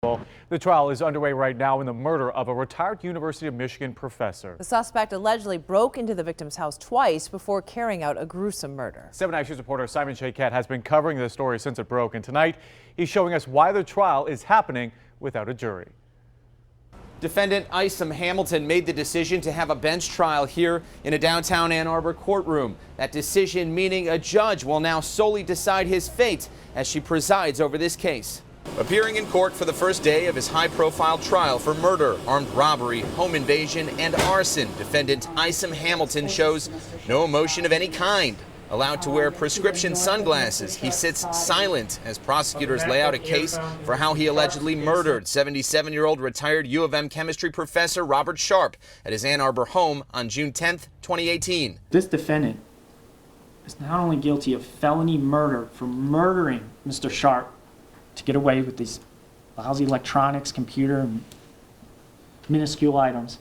The trial is underway right now in the murder of a retired University of Michigan professor. The suspect allegedly broke into the victim's house twice before carrying out a gruesome murder. 7 Action's reporter Simon Shayket has been covering this story since it broke, and tonight he's showing us why the trial is happening without a jury. Defendant Isom Hamilton made the decision to have a bench trial here in a downtown Ann Arbor courtroom. That decision meaning a judge will now solely decide his fate as she presides over this case. Appearing in court for the first day of his high-profile trial for murder, armed robbery, home invasion, and arson, defendant Isom Hamilton shows no emotion of any kind. Allowed to wear prescription sunglasses, he sits silent as prosecutors lay out a case for how he allegedly murdered 77-year-old retired U of M chemistry professor Robert Sharp at his Ann Arbor home on June 10, 2018. This defendant is not only guilty of felony murder for murdering Mr. Sharp to get away with these lousy electronics, computer, and minuscule items,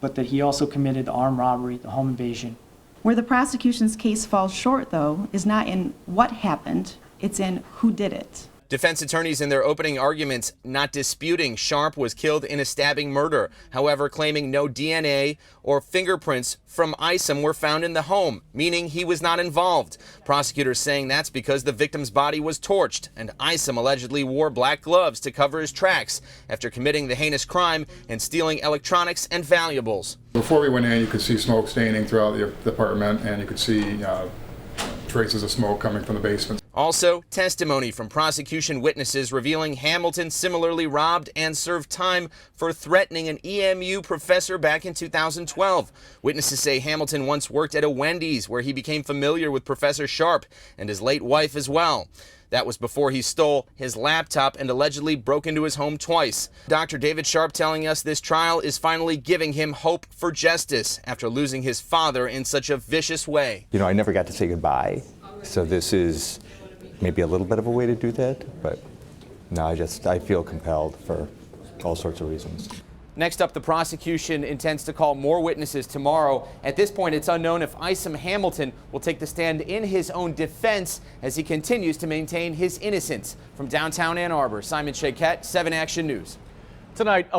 but that he also committed the armed robbery, the home invasion. Where the prosecution's case falls short, though, is not in what happened, it's in who did it. Defense attorneys in their opening arguments not disputing Sharp was killed in a stabbing murder, however claiming no DNA or fingerprints from Isom were found in the home, meaning he was not involved. Prosecutors saying that's because the victim's body was torched and Isom allegedly wore black gloves to cover his tracks after committing the heinous crime and stealing electronics and valuables. Before we went in, you could see smoke staining throughout the apartment, and you could see traces of smoke coming from the basement. Also, testimony from prosecution witnesses revealing Hamilton similarly robbed and served time for threatening an EMU professor back in 2012. Witnesses say Hamilton once worked at a Wendy's where he became familiar with Professor Sharp and his late wife as well. That was before he stole his laptop and allegedly broke into his home twice. Dr. David Sharp telling us this trial is finally giving him hope for justice after losing his father in such a vicious way. You know, I never got to say goodbye, so this is maybe a little bit of a way to do that, but no, I feel compelled for all sorts of reasons. Next up, the prosecution intends to call more witnesses tomorrow. At this point, it's unknown if Isom Hamilton will take the stand in his own defense as he continues to maintain his innocence. From downtown Ann Arbor, Simon Shayket, 7 Action News. Tonight,